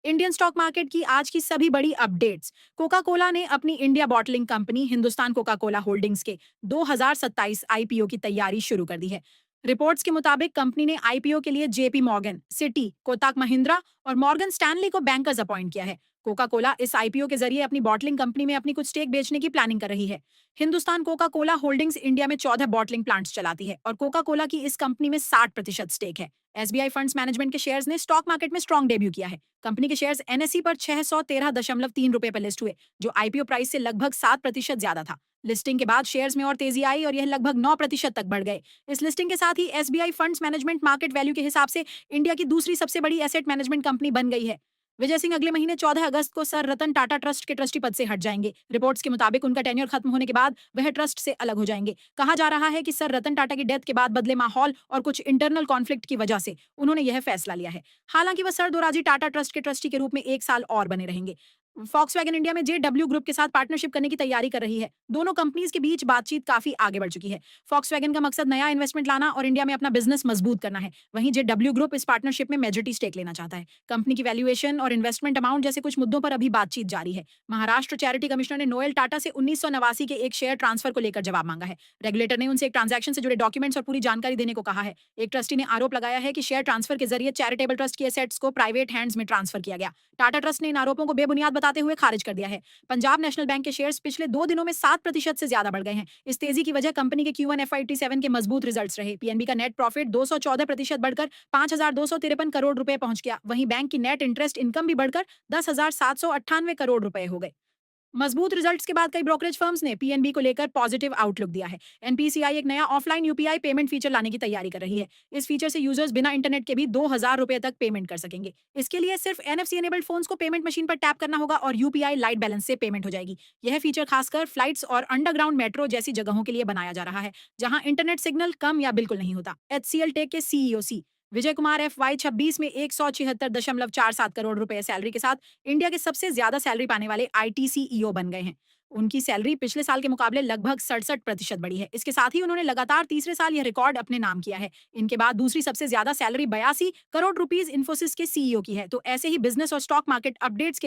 Indian stock market की आज की सभी बड़ी अपडेट्स। कोका कोला ने अपनी India bottling company Hindustan Coca Cola holdings के 2027 आईपीओ की तैयारी शुरू कर दी है। रिपोर्ट्स के मुताबिक कंपनी ने आईपीओ के लिए जेपी मॉर्गन, सिटी, कोताक महिंद्रा और मॉर्गन स्टैनली को बैंकर्स अपॉइंट किया है। कोका कोला इस आईपीओ के जरिए अपनी बॉटलिंग कंपनी में अपनी कुछ स्टेक बेचने की प्लानिंग कर रही है। Hindustan Coca Cola holdings India में 14 बॉटलिंग प्लांट्स चलाती है और कोका कोला की इस कंपनी में 60% स्टेक है। एसबीआई फंड्स मैनेजमेंट के शेयर्स ने स्टॉक मार्केट में स्ट्रॉन्ग डेब्यू किया है। कंपनी के शेयर्स एनएसई पर 613.3 रुपए पर लिस्ट हुए, जो आईपीओ प्राइस से लगभग 7% ज्यादा था। लिस्टिंग के बाद शेयर्स में और तेजी आई और यह लगभग 9% तक बढ़ गए। इस लिस्टिंग के साथ ही SBI funds management market value के हिसाब से इंडिया की दूसरी सबसे बड़ी एसेट मैनेजमेंट कंपनी बन गई है। विजय सिंह अगले महीने 14 अगस्त को सर रतन टाटा ट्रस्ट के ट्रस्टी पद से हट जाएंगे। रिपोर्ट्स के मुताबिक उनका टेन्योर खत्म होने के बाद वह ट्रस्ट से अलग हो जाएंगे। कहा जा रहा है कि सर रतन टाटा की डेथ के बाद बदले माहौल और कुछ इंटरनल कॉन्फ्लिक्ट की वजह से उन्होंने यह फैसला लिया है। हालांकि वह सर दोराजी टाटा ट्रस्ट के ट्रस्टी के रूप में 1 साल और बने रहेंगे। फॉक्सवैगन इंडिया में जेडब्ल्यू ग्रुप के साथ पार्टनरशिप करने की तैयारी कर रही है। दोनों कंपनीज के बीच बातचीत काफी आगे बढ़ चुकी है। फॉक्सवैगन का मकसद नया इन्वेस्टमेंट लाना और इंडिया में अपना बिजनेस मजबूत करना है। वहीं जेडब्ल्यू ग्रुप इस पार्टनरशिप में मेजॉरिटी स्टेक लेना चाहता है। कंपनी की वैल्यूएशन और इन्वेस्टमेंट अमाउंट जैसे कुछ मुद्दों पर अभी बातचीत जारी है। महाराष्ट्र चैरिटी कमिश्नर ने नोएल टाटा से 1989 के एक शेयर ट्रांसफर को लेकर जवाब मांगा है। रेगुलेटर ने उनसे एक ट्रांजैक्शन से जुड़े डॉक्यूमेंट्स और पूरी जानकारी देने को कहा है। एक ट्रस्टी ने आरोप लगाया है कि शेयर ट्रांसफर के जरिए चैरिटेबल ट्रस्ट की एसेट्स को प्राइवेट हैंड्स में ट्रांसफर किया गया। टाटा ट्रस्ट ने इन आरोपों को बेबुनियाद बताते हुए खारिज कर दिया है। पंजाब नेशनल बैंक के शेयर्स पिछले 2 दिनों में 7% से ज्यादा बढ़ गए हैं। इस तेजी की वजह कंपनी के Q1 FY27 के मजबूत रिजल्ट्स रहे। पीएनबी का नेट प्रॉफिट 214% बढ़कर 5,253 करोड़ रुपए पहुंच गया। वहीं बैंक की नेट इंटरेस्ट इनकम भी बढ़कर 10,798 करोड़ रुपए हो गए। मजबूत रिजल्ट्स के बाद कई ब्रोकरेज फर्म्स ने पीएनबी को लेकर पॉजिटिव आउटलुक दिया है। एनपीसीआई एक नया ऑफलाइन यूपीआई पेमेंट फीचर लाने की तैयारी कर रही है। इस फीचर से यूजर्स बिना इंटरनेट के भी 2,000 रुपए तक पेमेंट कर सकेंगे। इसके लिए सिर्फ एनएफसी एनेबल्ड फोन्स को पेमेंट मशीन पर टैप करना होगा और यूपीआई लाइट बैलेंस से पेमेंट हो जाएगी। यह फीचर खासकर फ्लाइट्स और अंडरग्राउंड मेट्रो जैसी जगहों के लिए बनाया जा रहा है, जहां इंटरनेट सिग्नल कम या बिल्कुल नहीं होता। एचसीएल टेक के सीईओ विजय कुमार FY26 में 176.47 करोड़ रुपए सैलरी के साथ इंडिया के सबसे ज्यादा सैलरी पाने वाले आईटी सीईओ बन गए हैं। उनकी सैलरी पिछले साल के मुकाबले लगभग 67% बढ़ी है। इसके साथ ही उन्होंने लगातार तीसरे साल यह रिकॉर्ड अपने नाम किया है। इनके बाद दूसरी सबसे ज्यादा सैलरी 82 करोड़ रुपीस इन्फोसिस के सीईओ की है। तो ऐसे ही बिजनेस और स्टॉक मार्केट अपडेट्स के लिए